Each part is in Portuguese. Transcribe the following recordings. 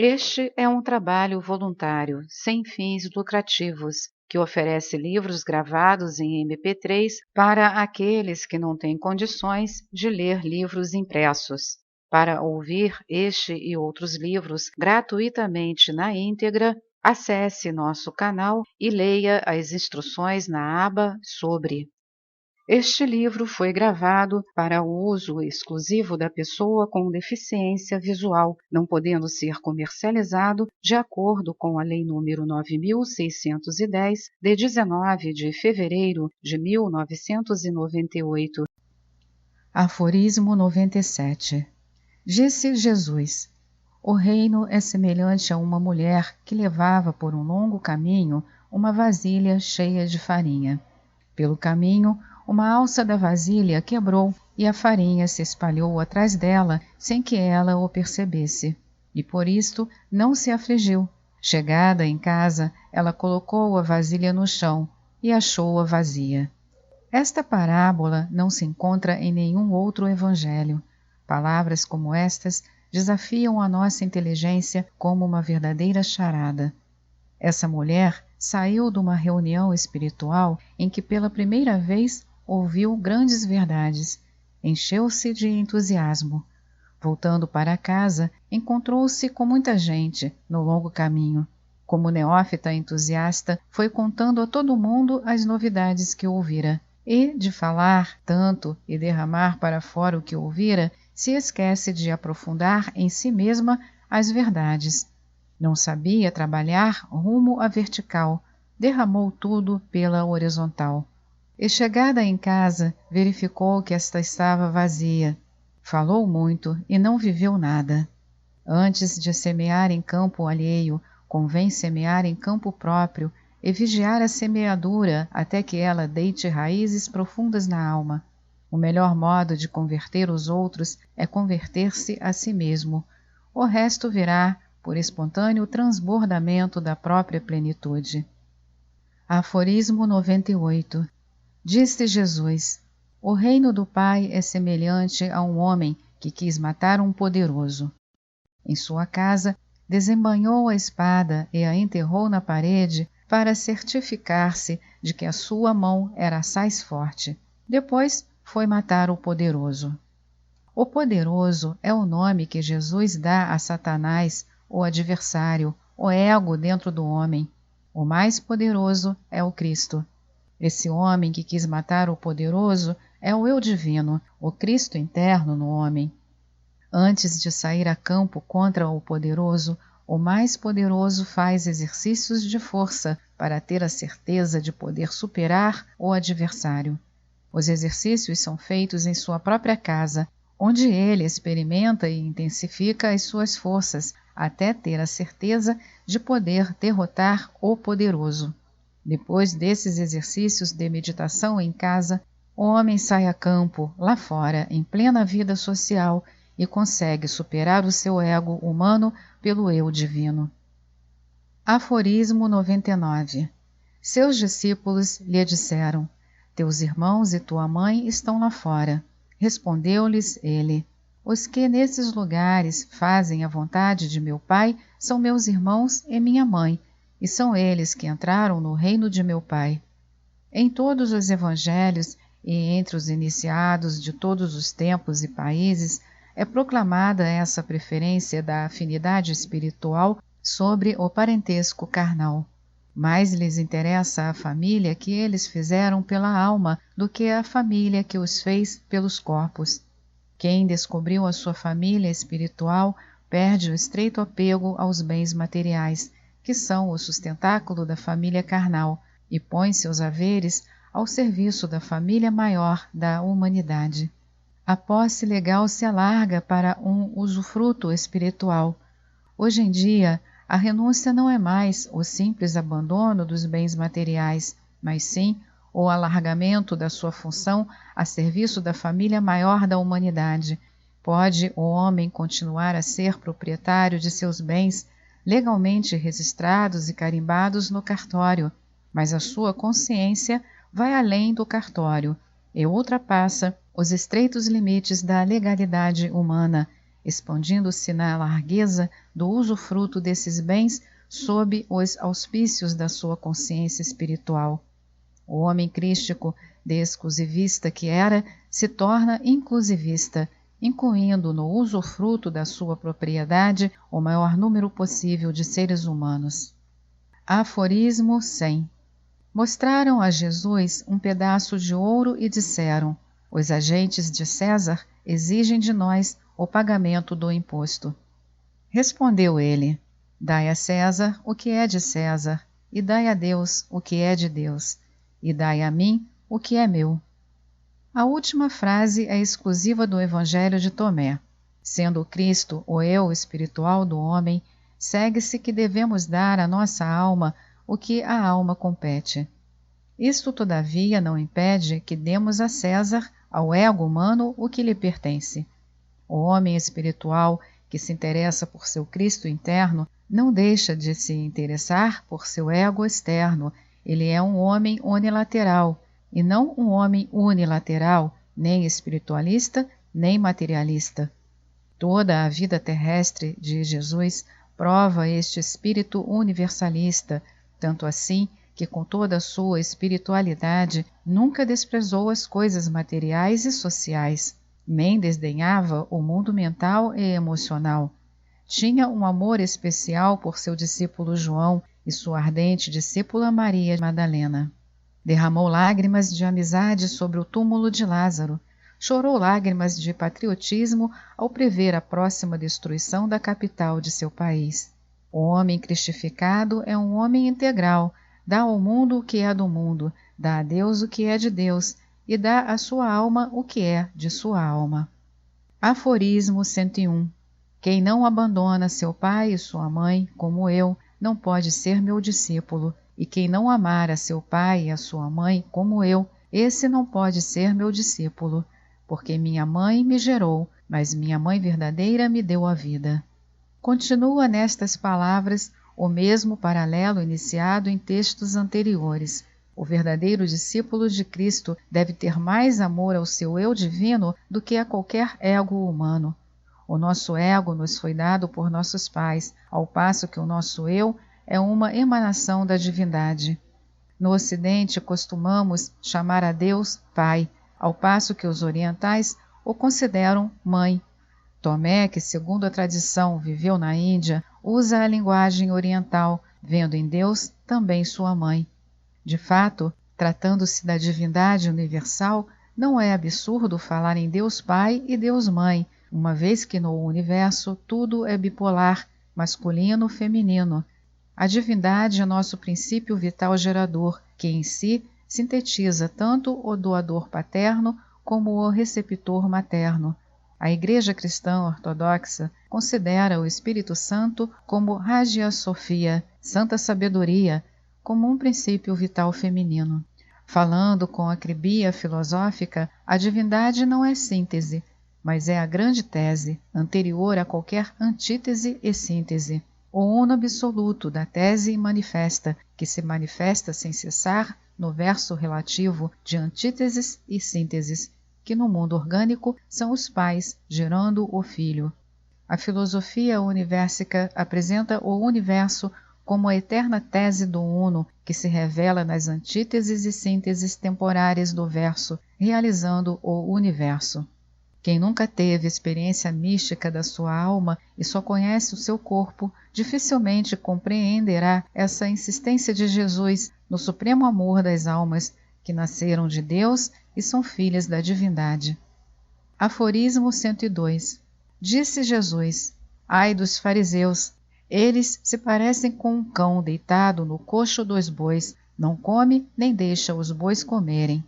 Este é um trabalho voluntário, sem fins lucrativos, que oferece livros gravados em MP3 para aqueles que não têm condições de ler livros impressos. Para ouvir este e outros livros gratuitamente na íntegra, acesse nosso canal e leia as instruções na aba Sobre. Este livro foi gravado para o uso exclusivo da pessoa com deficiência visual, não podendo ser comercializado de acordo com a Lei nº 9.610, de 19 de fevereiro de 1998. Aforismo 97. Disse Jesus: o reino é semelhante a uma mulher que levava por um longo caminho uma vasilha cheia de farinha. Pelo caminho, uma alça da vasilha quebrou e a farinha se espalhou atrás dela sem que ela o percebesse. E por isto não se afligiu. Chegada em casa, ela colocou a vasilha no chão e achou-a vazia. Esta parábola não se encontra em nenhum outro evangelho. Palavras como estas desafiam a nossa inteligência como uma verdadeira charada. Essa mulher saiu de uma reunião espiritual em que pela primeira vez ouviu grandes verdades. Encheu-se de entusiasmo. Voltando para casa, encontrou-se com muita gente no longo caminho. Como neófita entusiasta, foi contando a todo mundo as novidades que ouvira. E, de falar tanto e derramar para fora o que ouvira, se esquece de aprofundar em si mesma as verdades. Não sabia trabalhar rumo à vertical, derramou tudo pela horizontal. E chegada em casa, verificou que esta estava vazia. Falou muito e não viveu nada. Antes de semear em campo alheio, convém semear em campo próprio e vigiar a semeadura até que ela deite raízes profundas na alma. O melhor modo de converter os outros é converter-se a si mesmo. O resto virá por espontâneo transbordamento da própria plenitude. Aforismo 98. Disse Jesus: o reino do Pai é semelhante a um homem que quis matar um poderoso. Em sua casa, desembainhou a espada e a enterrou na parede para certificar-se de que a sua mão era assaz forte. Depois foi matar o poderoso. O poderoso é o nome que Jesus dá a Satanás, o adversário, o ego dentro do homem. O mais poderoso é o Cristo. Esse homem que quis matar o poderoso é o eu divino, o Cristo interno no homem. Antes de sair a campo contra o poderoso, o mais poderoso faz exercícios de força para ter a certeza de poder superar o adversário. Os exercícios são feitos em sua própria casa, onde ele experimenta e intensifica as suas forças até ter a certeza de poder derrotar o poderoso. Depois desses exercícios de meditação em casa, o homem sai a campo, lá fora, em plena vida social, e consegue superar o seu ego humano pelo eu divino. Aforismo 99. Seus discípulos lhe disseram: teus irmãos e tua mãe estão lá fora. Respondeu-lhes ele: os que nesses lugares fazem a vontade de meu Pai são meus irmãos e minha mãe, e são eles que entraram no reino de meu Pai. Em todos os evangelhos e entre os iniciados de todos os tempos e países, é proclamada essa preferência da afinidade espiritual sobre o parentesco carnal. Mais lhes interessa a família que eles fizeram pela alma do que a família que os fez pelos corpos. Quem descobriu a sua família espiritual perde o estreito apego aos bens materiais, que são o sustentáculo da família carnal, e põe seus haveres ao serviço da família maior da humanidade. A posse legal se alarga para um usufruto espiritual. Hoje em dia, a renúncia não é mais o simples abandono dos bens materiais, mas sim o alargamento da sua função a serviço da família maior da humanidade. Pode o homem continuar a ser proprietário de seus bens, legalmente registrados e carimbados no cartório, mas a sua consciência vai além do cartório e ultrapassa os estreitos limites da legalidade humana expandindo-se na largueza do usufruto desses bens sob os auspícios da sua consciência espiritual. O homem crístico, de exclusivista que era, se torna inclusivista, incluindo no usufruto da sua propriedade o maior número possível de seres humanos. Aforismo 100. Mostraram a Jesus um pedaço de ouro e disseram: os agentes de César exigem de nós o pagamento do imposto. Respondeu ele: dai a César o que é de César, e dai a Deus o que é de Deus, e dai a mim o que é meu. A última frase é exclusiva do Evangelho de Tomé. Sendo o Cristo o eu espiritual do homem, segue-se que devemos dar à nossa alma o que a alma compete. Isto, todavia, não impede que demos a César, ao ego humano, o que lhe pertence. O homem espiritual, que se interessa por seu Cristo interno, não deixa de se interessar por seu ego externo. Ele é um homem unilateral, e não um homem unilateral, nem espiritualista, nem materialista. Toda a vida terrestre de Jesus prova este espírito universalista, tanto assim que com toda a sua espiritualidade nunca desprezou as coisas materiais e sociais, nem desdenhava o mundo mental e emocional. Tinha um amor especial por seu discípulo João e sua ardente discípula Maria Madalena. Derramou lágrimas de amizade sobre o túmulo de Lázaro. Chorou lágrimas de patriotismo ao prever a próxima destruição da capital de seu país. O homem cristificado é um homem integral, dá ao mundo o que é do mundo, dá a Deus o que é de Deus, e dá à sua alma o que é de sua alma. Aforismo 101. Quem não abandona seu pai e sua mãe, como eu, não pode ser meu discípulo, e quem não amar a seu pai e a sua mãe, como eu, esse não pode ser meu discípulo, porque minha mãe me gerou, mas minha mãe verdadeira me deu a vida. Continua nestas palavras o mesmo paralelo iniciado em textos anteriores. O verdadeiro discípulo de Cristo deve ter mais amor ao seu eu divino do que a qualquer ego humano. O nosso ego nos foi dado por nossos pais, ao passo que o nosso eu é uma emanação da divindade. No Ocidente, costumamos chamar a Deus Pai, ao passo que os orientais o consideram Mãe. Tomé, que segundo a tradição viveu na Índia, usa a linguagem oriental, vendo em Deus também sua mãe. De fato, tratando-se da divindade universal, não é absurdo falar em Deus Pai e Deus Mãe, uma vez que no universo tudo é bipolar, masculino, feminino. A divindade é nosso princípio vital gerador, que em si sintetiza tanto o doador paterno como o receptor materno. A Igreja Cristã Ortodoxa considera o Espírito Santo como Hagia Sophia, Santa Sabedoria, como um princípio vital feminino. Falando com acribia filosófica, a divindade não é síntese, mas é a grande tese, anterior a qualquer antítese e síntese. O uno absoluto da tese manifesta, que se manifesta sem cessar no verso relativo de antíteses e sínteses, que no mundo orgânico são os pais gerando o filho. A filosofia universica apresenta o universo como a eterna tese do uno, que se revela nas antíteses e sínteses temporárias do verso, realizando o universo. Quem nunca teve experiência mística da sua alma e só conhece o seu corpo, dificilmente compreenderá essa insistência de Jesus no supremo amor das almas que nasceram de Deus e são filhas da divindade. Aforismo 102. Disse Jesus: ai dos fariseus, eles se parecem com um cão deitado no coxo dos bois, não come nem deixa os bois comerem.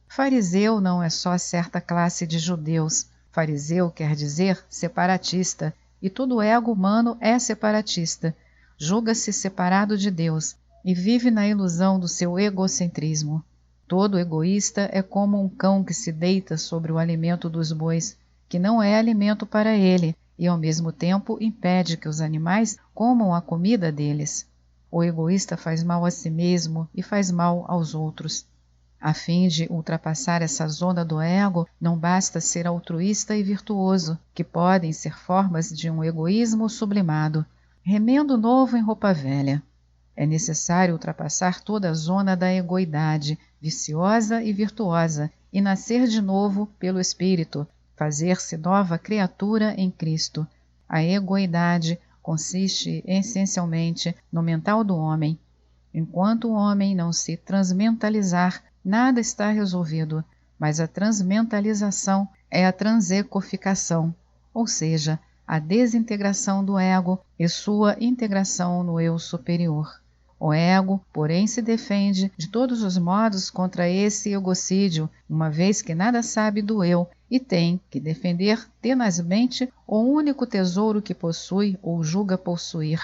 Fariseu não é só certa classe de judeus. Fariseu quer dizer separatista, e todo ego humano é separatista. Julga-se separado de Deus e vive na ilusão do seu egocentrismo. Todo egoísta é como um cão que se deita sobre o alimento dos bois, que não é alimento para ele, e ao mesmo tempo impede que os animais comam a comida deles. O egoísta faz mal a si mesmo e faz mal aos outros. A fim de ultrapassar essa zona do ego, não basta ser altruísta e virtuoso, que podem ser formas de um egoísmo sublimado. Remendo novo em roupa velha. É necessário ultrapassar toda a zona da egoidade, viciosa e virtuosa, e nascer de novo pelo Espírito, fazer-se nova criatura em Cristo. A egoidade consiste essencialmente no mental do homem. Enquanto o homem não se transmentalizar, nada está resolvido, mas a transmentalização é a transecoficação, ou seja, a desintegração do ego e sua integração no eu superior. O ego, porém, se defende de todos os modos contra esse egocídio, uma vez que nada sabe do eu e tem que defender tenazmente o único tesouro que possui ou julga possuir.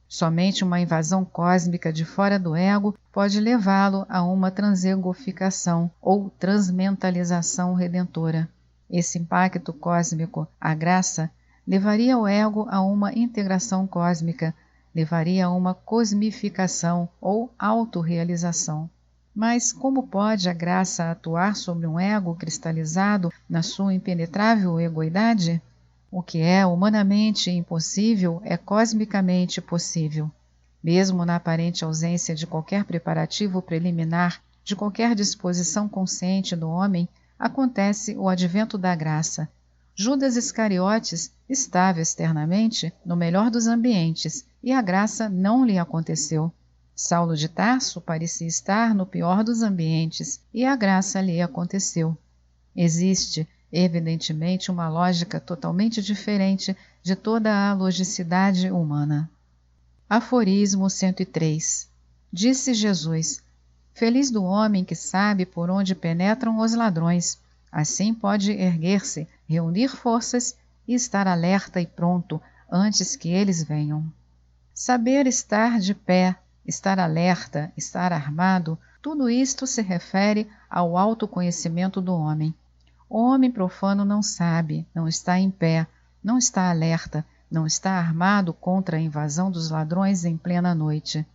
Somente uma invasão cósmica de fora do ego pode levá-lo a uma transegoficação ou transmentalização redentora. Esse impacto cósmico, a graça, levaria o ego a uma integração cósmica, levaria a uma cosmificação ou autorrealização. Mas como pode a graça atuar sobre um ego cristalizado na sua impenetrável egoidade? O que é humanamente impossível é cosmicamente possível. Mesmo na aparente ausência de qualquer preparativo preliminar, de qualquer disposição consciente do homem, acontece o advento da graça. Judas Iscariotes estava externamente no melhor dos ambientes e a graça não lhe aconteceu. Saulo de Tarso parecia estar no pior dos ambientes e a graça lhe aconteceu. Existe, evidentemente, uma lógica totalmente diferente de toda a logicidade humana. Aforismo 103. Disse Jesus: Feliz do homem que sabe por onde penetram os ladrões. Assim pode erguer-se, reunir forças e estar alerta e pronto antes que eles venham. Saber estar de pé, estar alerta, estar armado, tudo isto se refere ao autoconhecimento do homem. O homem profano não sabe, não está em pé, não está alerta, não está armado contra a invasão dos ladrões em plena noite.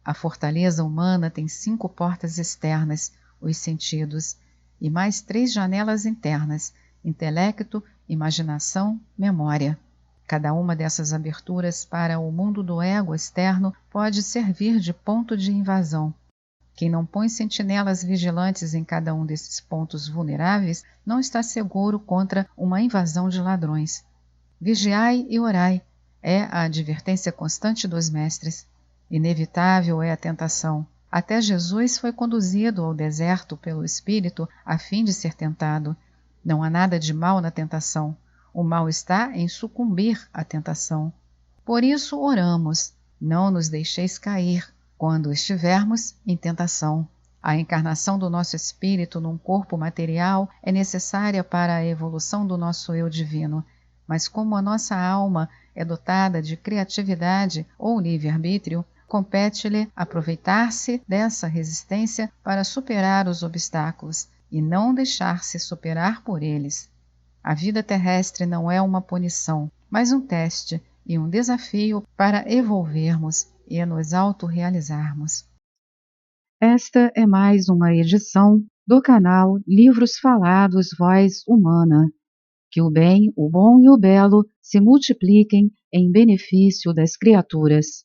A fortaleza humana tem 5 portas externas, os sentidos, e mais 3 janelas internas, intelecto, imaginação, memória. Cada uma dessas aberturas para o mundo do ego externo pode servir de ponto de invasão. Quem não põe sentinelas vigilantes em cada um desses pontos vulneráveis não está seguro contra uma invasão de ladrões. Vigiai e orai é a advertência constante dos mestres. Inevitável é a tentação. Até Jesus foi conduzido ao deserto pelo Espírito a fim de ser tentado. Não há nada de mal na tentação. O mal está em sucumbir à tentação. Por isso oramos, não nos deixeis cair quando estivermos em tentação. A encarnação do nosso espírito num corpo material é necessária para a evolução do nosso eu divino, mas como a nossa alma é dotada de criatividade ou livre-arbítrio, compete-lhe aproveitar-se dessa resistência para superar os obstáculos e não deixar-se superar por eles. A vida terrestre não é uma punição, mas um teste e um desafio para evolvermos e nos autorrealizarmos. Esta é mais uma edição do canal Livros Falados Voz Humana. Que o bem, o bom e o belo se multipliquem em benefício das criaturas.